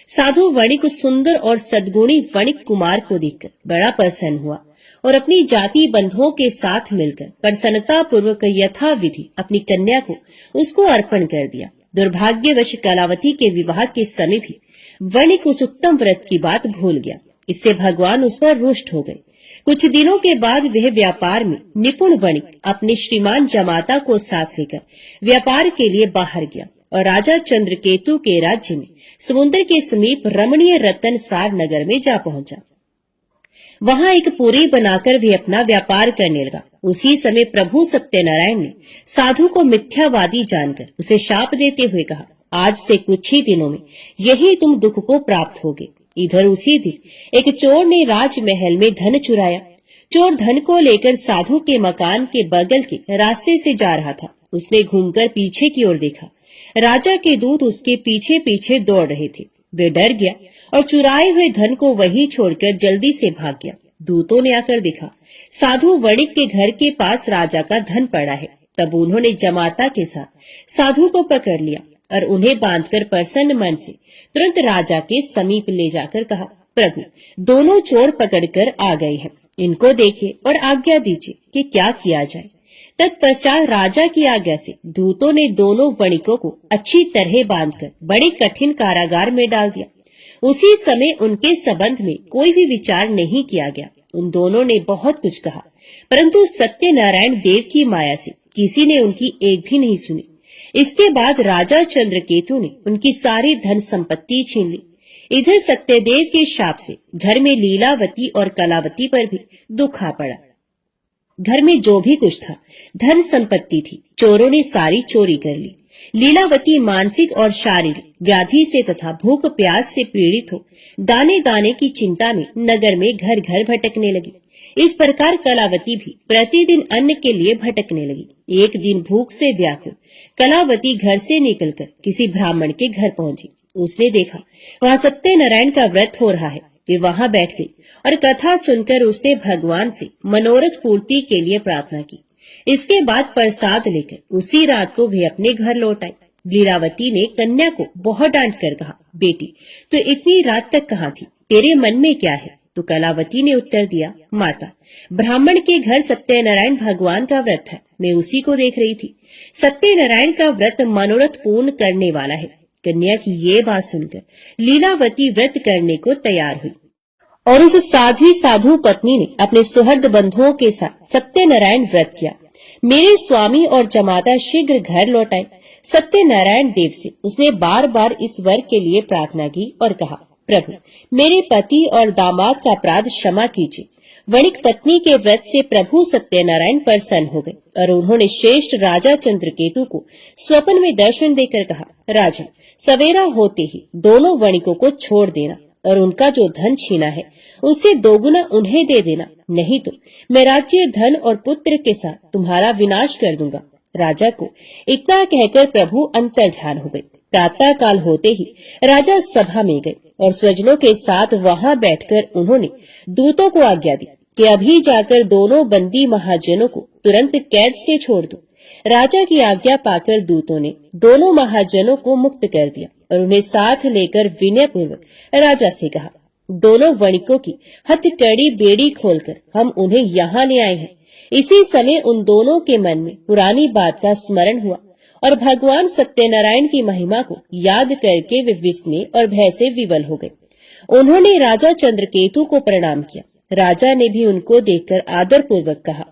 साधु वणिक सुंदर और सद्गुणी वणिक कुमार को देखकर बड़ा प्रसन्न हुआ और अपनी जाति बंधुओं के साथ मिलकर प्रसन्नता पूर्वक यथाविधि अपनी कन्या को उसको अर्पण कर दिया। दुर्भाग्यवश कलावती के विवाह के समय भी वणिक उस उत्तम व्रत की बात भूल गया। इससे भगवान उस पर रुष्ट हो गए। कुछ दिनों के बाद वह व्यापार में निपुण वणिक अपने श्रीमान जमाता को साथ लेकर व्यापार के लिए बाहर गया और राजा चंद्रकेतु के राज्य में समुद्र के समीप रमणीय रतनसार नगर में जा पहुंचा। वहां एक पुरी बनाकर वे अपना व्यापार करने लगा। उसी समय प्रभु सत्यनारायण ने साधु को मिथ्यावादी जानकर उसे शाप देते हुए कहा, आज से कुछ ही दिनों में यही तुम दुख को प्राप्त होगे। इधर उसी दिन एक चोर ने राजमहल में धन चुराया। चोर धन को लेकर साधु के मकान के बगल के रास्ते से जा रहा था। उसने घूमकर पीछे की ओर देखा। राजा के दूत उसके पीछे पीछे दौड़ रहे थे। वे डर गया और चुराए हुए धन को वहीं छोड़कर जल्दी से भाग गया। दूतों ने आकर देखा साधु वणिक के घर के पास राजा का धन पड़ा है। तब उन्होंने जमाता के साथ साधु को पकड़ लिया और उन्हें बांधकर प्रसन्न मन से तुरंत राजा के समीप ले जाकर कहा, प्रभु, दोनों चोर पकड़कर आ गए हैं। इनको देखिए और आज्ञा दीजिए कि क्या किया जाए। तत्पश्चात राजा की आज्ञा से दूतों ने दोनों वणिकों को अच्छी तरह बांधकर बड़े कठिन कारागार में डाल दिया। उसी समय उनके संबंध में कोई भी विचार नहीं किया गया। उन दोनों ने बहुत कुछ कहा, परंतु सत्यनारायण देव की माया से किसी ने उनकी एक भी नहीं सुनी। इसके बाद राजा चंद्रकेतु ने उनकी सारी धन संपत्ति छीन ली। इधर सत्यदेव के शाप से घर में लीलावती और कलावती पर भी दुख आ पड़ा। घर में जो भी कुछ था, धन संपत्ति थी, चोरों ने सारी चोरी कर ली। लीलावती मानसिक और शारीरिक व्याधि से तथा भूख प्यास से पीड़ित हो दाने दाने की चिंता में नगर में घर घर भटकने लगी। इस प्रकार कलावती भी प्रतिदिन अन्न के लिए भटकने लगी। एक दिन भूख से व्याकुल कलावती घर से निकलकर किसी ब्राह्मण के घर पहुंची। उसने देखा वहां सत्यनारायण का व्रत हो रहा है। वे वहां बैठ गई और कथा सुनकर उसने भगवान से मनोरथ पूर्ति के लिए प्रार्थना की। इसके बाद प्रसाद लेकर उसी रात को वे अपने घर लौट आई। लीलावती ने कन्या को बहुत डांट कर कहा, बेटी, तो इतनी रात तक कहाँ थी? तेरे मन में क्या है? तो कलावती ने उत्तर दिया, माता, ब्राह्मण के घर सत्यनारायण भगवान का व्रत है, मैं उसी को देख रही थी। सत्यनारायण का व्रत मनोरथ पूर्ण करने वाला है। कन्या की ये बात सुनकर लीलावती व्रत करने को तैयार हुई और उस साध्वी साधु पत्नी ने अपने सुहृद बंधुओं के साथ सत्यनारायण व्रत किया। मेरे स्वामी और जमाता शीघ्र घर लौट आए। सत्यनारायण देव से उसने बार बार इस वर के लिए प्रार्थना की और कहा, प्रभु, मेरे पति और दामाद का अपराध क्षमा कीजिए। वणिक पत्नी के व्रत से प्रभु सत्यनारायण प्रसन्न हो गए और उन्होंने श्रेष्ठ राजा चंद्रकेतु को स्वप्न में दर्शन देकर कहा, राजन, सवेरा होते ही दोनों वणिकों को छोड़ देना और उनका जो धन छीना है उसे दोगुना उन्हें दे देना, नहीं तो मैं राज्य, धन और पुत्र के साथ तुम्हारा विनाश कर दूंगा। राजा को इतना कहकर प्रभु अंतर्ध्यान हो गए। प्रातः काल होते ही राजा सभा में गए और स्वजनों के साथ वहां बैठकर उन्होंने दूतों को आज्ञा दी कि अभी जाकर दोनों बंदी महाजनों को तुरंत कैद से छोड़ दो। राजा की आज्ञा पाकर दूतों ने दोनों महाजनों को मुक्त कर दिया और उन्हें साथ लेकर विनय पूर्वक राजा से कहा, दोनों वणिकों की हथकड़ी बेड़ी खोलकर हम उन्हें यहाँ ले आए हैं। इसी समय उन दोनों के मन में पुरानी बात का स्मरण हुआ और भगवान सत्यनारायण की महिमा को याद करके वे विस्मय और भय से विवल हो गए। उन्होंने राजा चंद्रकेतु को प्रणाम किया। राजा ने भी उनको देखकर आदर पूर्वक कहा,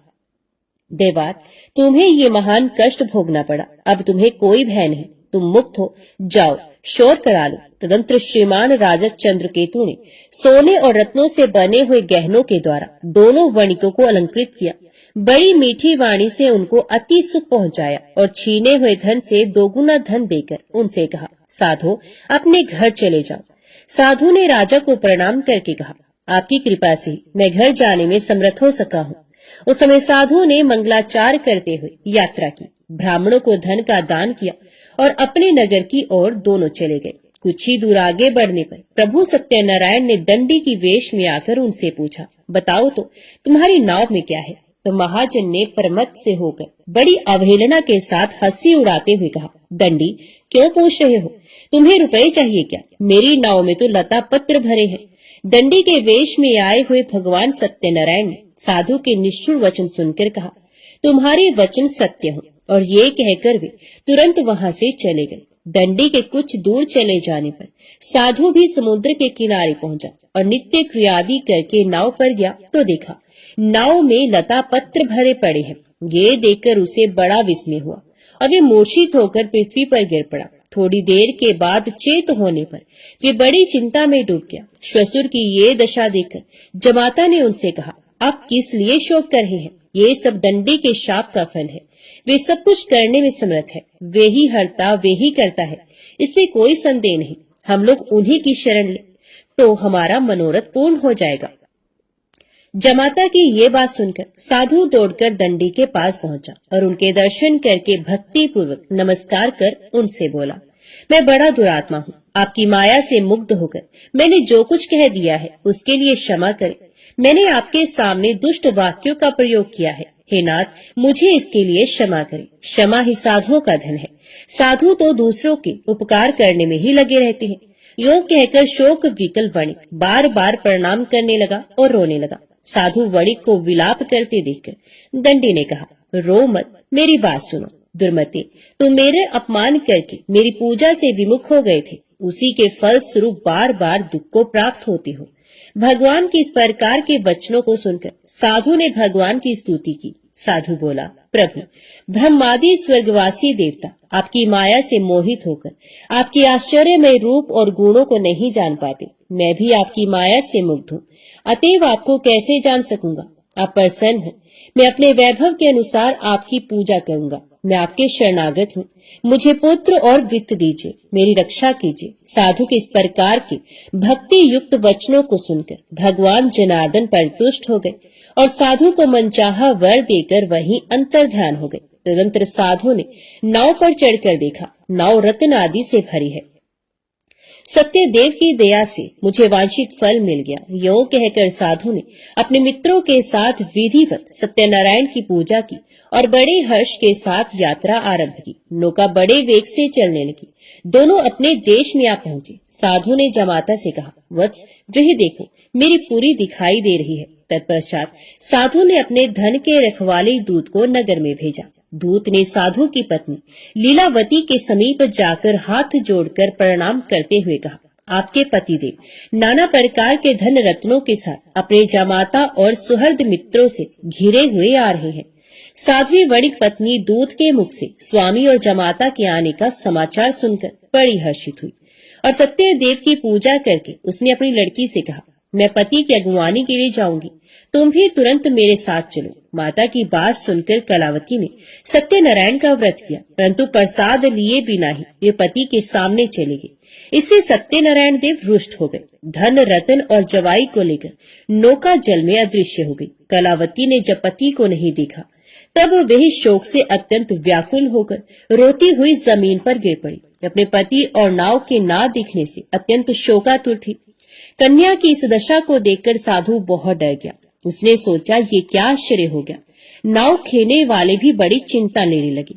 देवात, तुम्हें ये महान कष्ट भोगना पड़ा, अब तुम्हें कोई भय नहीं, तुम मुक्त हो, जाओ शोर करा लो। तदंतर श्रीमान राजा चंद्रकेतु ने सोने और रत्नों से बने हुए गहनों के द्वारा दोनों वणिकों को अलंकृत किया। बड़ी मीठी वाणी से उनको अति सुख पहुंचाया और छीने हुए धन से दोगुना धन देकर उनसे कहा, साधु, अपने घर चले जाओ। साधु ने राजा को प्रणाम करके कहा, आपकी कृपा से मैं घर जाने में समर्थ हो सका हूँ। उस समय साधु ने मंगलाचार करते हुए यात्रा की, ब्राह्मणों को धन का दान किया और अपने नगर की ओर दोनों चले गए। कुछ ही दूर आगे बढ़ने पर प्रभु सत्यनारायण ने दंडी की वेश में आकर उनसे पूछा, बताओ तो तुम्हारी नाव में क्या है? तो महाजन ने परमत से होकर बड़ी अवहेलना के साथ हंसी उड़ाते हुए कहा, दंडी, क्यों पूछ रहे हो? तुम्हें रुपए चाहिए क्या? मेरी नाव में तो लता पत्र भरे हैं। दंडी के वेश में आए हुए भगवान सत्यनारायण ने साधु के निष्ठुर वचन सुनकर कहा, तुम्हारे वचन सत्य हो। और ये कहकर वे तुरंत वहां से चले गए। दंडी के कुछ दूर चले जाने पर साधु भी समुद्र के किनारे पहुंचा और नित्य क्रियादि करके नाव पर गया तो देखा नाव में लता पत्र भरे पड़े हैं। ये देखकर उसे बड़ा विस्मय हुआ और वे मूर्छित होकर पृथ्वी पर गिर पड़ा। थोड़ी देर के बाद चेत होने पर वे बड़ी चिंता में डूब गया। श्वशुर की ये दशा देखकर जमाता ने उनसे कहा, आप किस लिए शोक कर रहे हैं? ये सब दंडी के शाप का फल है। वे सब कुछ करने में समर्थ है, वे ही हरता वे ही करता है, इसमें कोई संदेह नहीं। हम लोग उन्हीं की शरण ले तो हमारा मनोरथ पूर्ण हो जाएगा। जमाता की ये बात सुनकर साधु दौड़कर दंडी के पास पहुंचा और उनके दर्शन करके भक्ति पूर्वक नमस्कार कर उनसे बोला, मैं बड़ा दुरात्मा हूँ। आपकी माया से मुग्ध होकर मैंने जो कुछ कह दिया है उसके लिए क्षमा करें। मैंने आपके सामने दुष्ट वाक्यों का प्रयोग किया है। हे नाथ, मुझे इसके लिए क्षमा करें। क्षमा ही साधुओं का धन है। साधु तो दूसरों के उपकार करने में ही लगे रहते हैं। यूं कहकर शोक विकल वणिक बार बार प्रणाम करने लगा और रोने लगा। साधु वणिक को विलाप करते देखकर दंडी ने कहा, रो मत, मेरी बात सुनो। दुर्मते, तुम मेरे अपमान करके मेरी पूजा से विमुख हो गए थे, उसी के फल स्वरूप बार बार दुख को प्राप्त होती हो। भगवान के इस प्रकार के वचनों को सुनकर साधु ने भगवान की स्तुति की। साधु बोला, प्रभु, ब्रह्मादि स्वर्गवासी देवता आपकी माया से मोहित होकर आपके आश्चर्यमय रूप और गुणों को नहीं जान पाते। मैं भी आपकी माया से मुग्ध हूँ, अतएव आपको कैसे जान सकूंगा। आप प्रसन्न हैं, मैं अपने वैभव के अनुसार आपकी पूजा करूंगा। मैं आपके शरणागत हूँ, मुझे पुत्र और वित्त दीजिए, मेरी रक्षा कीजिए। साधु के इस प्रकार के भक्ति युक्त वचनों को सुनकर भगवान जनार्दन पर तुष्ट हो गए और साधु को मनचाहा वर देकर वहीं अंतर ध्यान हो गए। तदंतर साधु ने नाव पर चढ़कर देखा, नाव रत्न आदि से भरी है। सत्यदेव की दया से मुझे वांछित फल मिल गया। यूं कहकर साधु ने अपने मित्रों के साथ विधिवत सत्यनारायण की पूजा की और बड़े हर्ष के साथ यात्रा आरंभ की। नौका बड़े वेग से चलने लगी। दोनों अपने देश में आ पहुंचे। साधु ने जमाता से कहा, वत्स, वह देखो, मेरी पूरी दिखाई दे रही है। तत्पश्चात साधु ने अपने धन के रखवाले दूत को नगर में भेजा। दूत ने साधु की पत्नी लीलावती के समीप जाकर हाथ जोड़कर प्रणाम करते हुए कहा, आपके पतिदेव नाना प्रकार के धन रत्नों के साथ अपने जमाता और सुहृद मित्रों से घिरे हुए आ रहे हैं। साध्वी वणिक पत्नी दूत के मुख से स्वामी और जमाता के आने का समाचार सुनकर बड़ी हर्षित हुई और सत्यदेव की पूजा करके उसने अपनी लड़की से कहा, मैं पति की अगुवानी के लिए जाऊंगी, तुम भी तुरंत मेरे साथ चलो। माता की बात सुनकर कलावती ने सत्यनारायण का व्रत किया, परंतु प्रसाद लिए बिना ही वे पति के सामने चले गए। इससे सत्यनारायण देव रुष्ट हो गए। धन रतन और जवाई को लेकर नौका जल में अदृश्य हो गई। कलावती ने जब पति को नहीं देखा तब वह शोक से अत्यंत व्याकुल होकर रोती हुई जमीन पर गिर पड़ी। अपने पति और नाव के ना दिखने से अत्यंत शोकातुर थी। कन्या की इस दशा को देखकर साधु बहुत डर गया। उसने सोचा, ये क्या आश्चर्य हो गया। नाव खेने वाले भी बड़ी चिंता लेने लगे।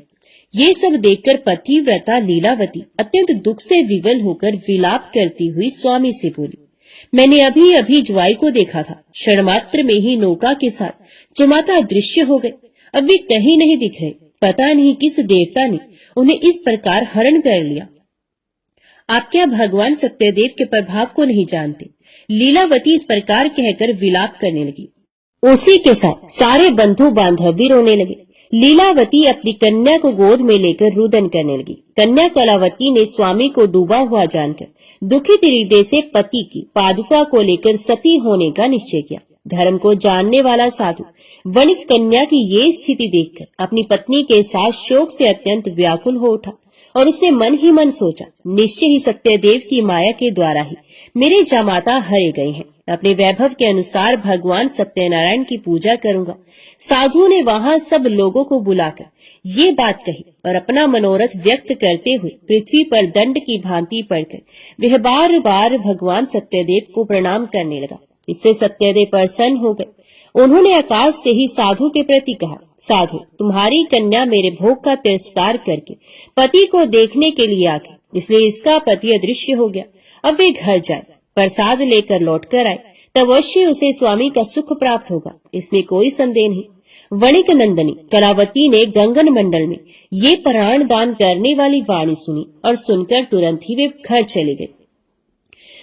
ये सब देखकर पतिव्रता लीलावती अत्यंत दुख से विवल होकर विलाप करती हुई स्वामी से बोली, मैंने अभी अभी ज्वाई को देखा था, क्षण मात्र में ही नौका के साथ जमाता अदृश्य हो गए। अब वे कहीं नहीं दिख रहे। पता नहीं किस देवता ने उन्हें इस प्रकार हरण कर लिया। आप क्या भगवान सत्यदेव के प्रभाव को नहीं जानते। लीलावती इस प्रकार कहकर विलाप करने लगी। उसी के साथ सारे बंधु बांधव भी रोने लगे। लीलावती अपनी कन्या को गोद में लेकर रुदन करने लगी। कन्या कलावती ने स्वामी को डूबा हुआ जानकर दुखित हृदय से पति की पादुका को लेकर सती होने का निश्चय किया। धर्म को जानने वाला साधु वणिक कन्या की ये स्थिति देखकर अपनी पत्नी के साथ शोक से अत्यंत व्याकुल हो उठा और उसने मन ही मन सोचा, निश्चय ही सत्यदेव की माया के द्वारा ही मेरे जमाता हरे गए हैं। अपने वैभव के अनुसार भगवान सत्यनारायण की पूजा करूंगा। साधु ने वहां सब लोगों को बुलाकर ये बात कही और अपना मनोरथ व्यक्त करते हुए पृथ्वी पर दंड की भांति पड़कर वह बार बार भगवान सत्यदेव को प्रणाम करने लगा। इससे सत्यदेव प्रसन्न हो गए। उन्होंने आकाश से ही साधु के प्रति कहा, साधु, तुम्हारी कन्या मेरे भोग का तिरस्कार करके पति को देखने के लिए आ गई, इसलिए इसका पति अदृश्य हो गया। अब वे घर जाए, प्रसाद लेकर लौट कर आए, तब अवश्य उसे स्वामी का सुख प्राप्त होगा, इसमें कोई संदेह नहीं। वणिक नंदनी कलावती ने गंगन मंडल में ये प्राण दान करने वाली वाणी सुनी और सुनकर तुरंत ही वे घर चले गए।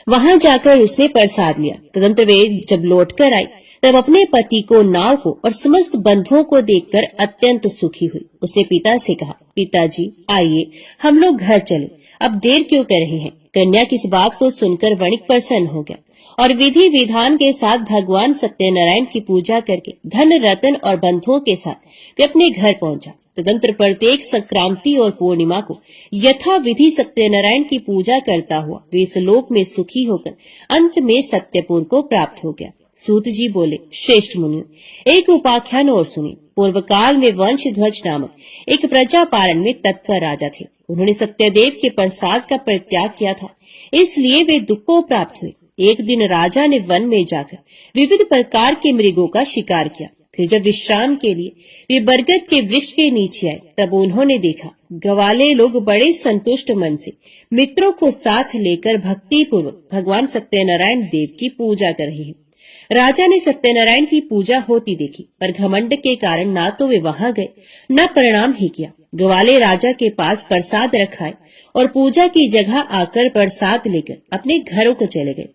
वहां जाकर उसने प्रसाद लिया। तदंतर वे जब लौट कर आई तब अपने पति को, नाव को और समस्त बंधुओं को देखकर अत्यंत सुखी हुई। उसने पिता से कहा, पिताजी आइए हम लोग घर चले, अब देर क्यों कर रहे हैं। कन्या की इस बात को सुनकर वणिक प्रसन्न हो गया और विधि विधान के साथ भगवान सत्यनारायण की पूजा करके धन रतन और बंधुओं के साथ वे अपने घर पहुंचा। तदंतर प्रत्येक संक्रांति और पूर्णिमा को यथा विधि सत्यनारायण की पूजा करता हुआ वे इस लोक में सुखी होकर अंत में सत्यपुर को प्राप्त हो गया। सूत जी बोले, श्रेष्ठ मुनियों, एक उपाख्यान और सुनिए। पूर्व काल में वंशध्वज नामक एक प्रजा पालन में तत्पर राजा थे। उन्होंने सत्यदेव के प्रसाद का परित्याग किया था, इसलिए वे दुख को प्राप्त हुए। एक दिन राजा ने वन में जाकर विविध प्रकार के मृगों का शिकार किया। फिर जब विश्राम के लिए वे बरगद के वृक्ष के नीचे आए, तब उन्होंने देखा ग्वाले लोग बड़े संतुष्ट मन से मित्रों को साथ लेकर भक्ति पूर्वक भगवान सत्यनारायण देव की पूजा कर रहे हैं। राजा ने सत्यनारायण की पूजा होती देखी, पर घमंड के कारण ना तो वे वहां गए, न प्रणाम ही किया। ग्वाले राजा के पास प्रसाद रखाए और पूजा की जगह आकर प्रसाद लेकर अपने घरों को चले गए।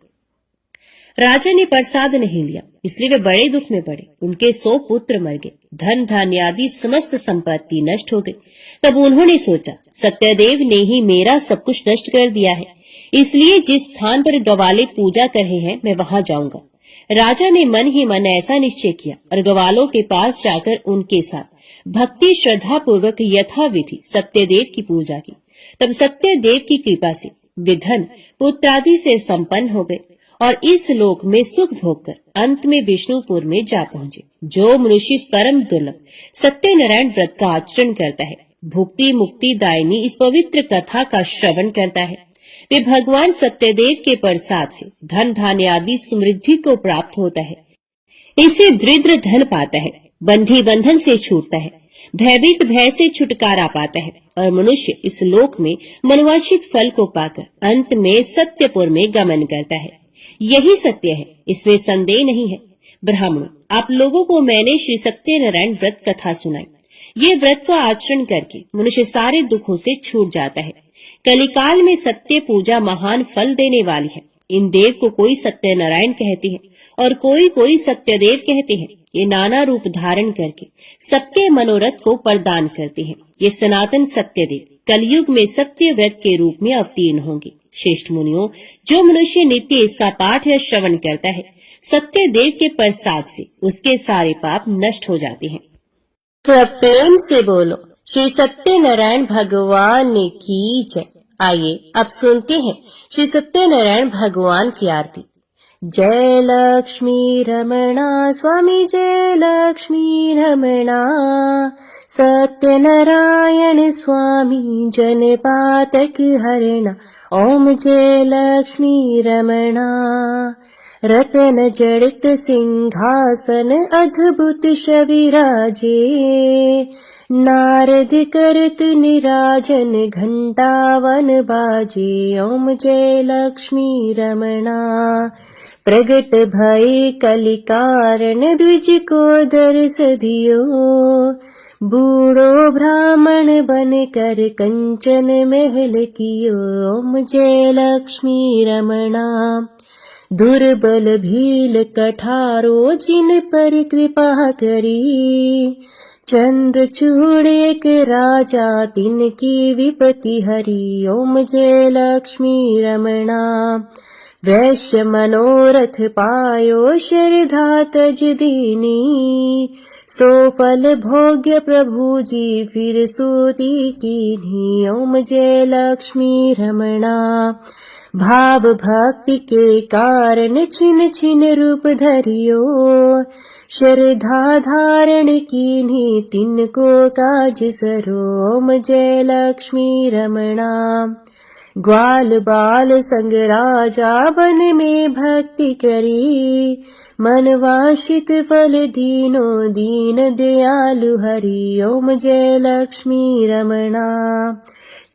राजा ने प्रसाद नहीं लिया, इसलिए वे बड़े दुख में पड़े। उनके 100 पुत्र मर गए, धन धान्य आदि समस्त संपत्ति नष्ट हो गई। तब उन्होंने सोचा, सत्यदेव ने ही मेरा सब कुछ नष्ट कर दिया है, इसलिए जिस स्थान पर ग्वाले पूजा कर रहे हैं मैं वहां जाऊंगा। राजा ने मन ही मन ऐसा निश्चय किया और ग्वालों के पास जाकर उनके साथ भक्ति श्रद्धा पूर्वक यथाविधि सत्यदेव की पूजा की। तब सत्यदेव की कृपा से वे धन पुत्रादि से संपन्न हो गए और इस लोक में सुख भोग कर अंत में विष्णुपुर में जा पहुंचे। जो मनुष्य परम दुर्लभ सत्यनारायण व्रत का आचरण करता है, भुक्ति मुक्ति दायिनी इस पवित्र कथा का श्रवण करता है, वे भगवान सत्यदेव के प्रसाद से धन धान्य आदि समृद्धि को प्राप्त होता है। इसे दरिद्र धन पाता है, बंधी बंधन से छूटता है, भयभीत भय से छुटकारा पाता है और मनुष्य इस लोक में मनवांछित फल को पाकर अंत में सत्यपुर में गमन करता है। यही सत्य है, इसमें संदेह नहीं है। ब्राह्मणों, आप लोगों को मैंने श्री सत्यनारायण व्रत कथा सुनाई। ये व्रत को आचरण करके मनुष्य सारे दुखों से छूट जाता है। कलिकाल में सत्य पूजा महान फल देने वाली है। इन देव को कोई सत्यनारायण कहते हैं और कोई सत्यदेव कहते हैं। ये नाना रूप धारण करके सबके मनोरथ को प्रदान करते हैं। ये सनातन सत्यदेव कलयुग में सत्य व्रत के रूप में अवतीर्ण होंगे। श्रेष्ठ मुनियों, जो मनुष्य नित्य इसका पाठ या श्रवण करता है, सत्य देव के प्रसाद से उसके सारे पाप नष्ट हो जाते हैं। सब प्रेम से बोलो, श्री सत्यनारायण भगवान की जय। आइए अब सुनते हैं श्री सत्यनारायण भगवान की आरती। जय लक्ष्मी रमणा स्वामी, जय लक्ष्मी रमणा, सत्यनारायण स्वामी जन पातक हरणा। ओम जय लक्ष्मी रमणा, रतन जड़ित सिंहासन अद्भुत शविराजे, नारद करत निराजन घंटावन बाजे। ओम जय लक्ष्मी रमणा, प्रगट भय कलिकारण द्विज को दर्श दियो, बूढ़ो ब्राह्मण बन कर कंचन महल कियो। ओम जय लक्ष्मी रमणा, दुर्बल भील कठारो जिन पर कृपा करी, चंद्रचूड़ एक राजा तिनकी विपत्ति हरी। ओम जय लक्ष्मी रमणा, वैश्य मनोरथ पायो श्रद्धा तज दीनी, सो फल भोग्य प्रभु जी फिर स्तुति कीन्ही। ओम जय लक्ष्मी रमणा, भाव भक्ति के कारण छिन छिन रूप धरियो, श्रद्धा धारण कीन्ही तिनको काज सरो। ओम जय लक्ष्मी रमणा, ग्वाल बाल संग राजा वन में भक्ति करी, मनवांछित फल दीनो दीन दयालु हरि। ओम जय लक्ष्मी रमणा,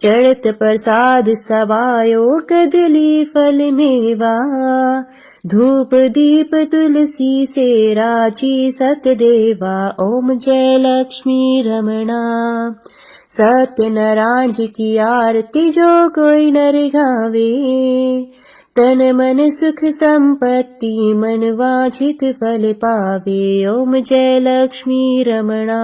चढ़त प्रसाद सवायो कदली फल मेवा, धूप दीप तुलसी से राची सतदेवा। ओम जय लक्ष्मी रमणा, सत्यनारायण जी की आरती जो कोई नर गावे, तन मन सुख संपत्ति मन वांछित फल पावे। ओम जय लक्ष्मी रमणा,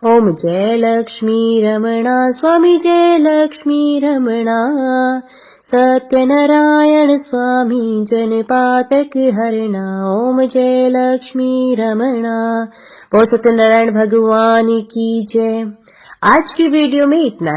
ओम जय लक्ष्मी रमणा स्वामी जय लक्ष्मी रमणा सत्यनारायण स्वामी जन पातक हरणा ओम जय लक्ष्मी रमणा। बोल सत्यनारायण भगवान की जय। आज की वीडियो में इतना ही।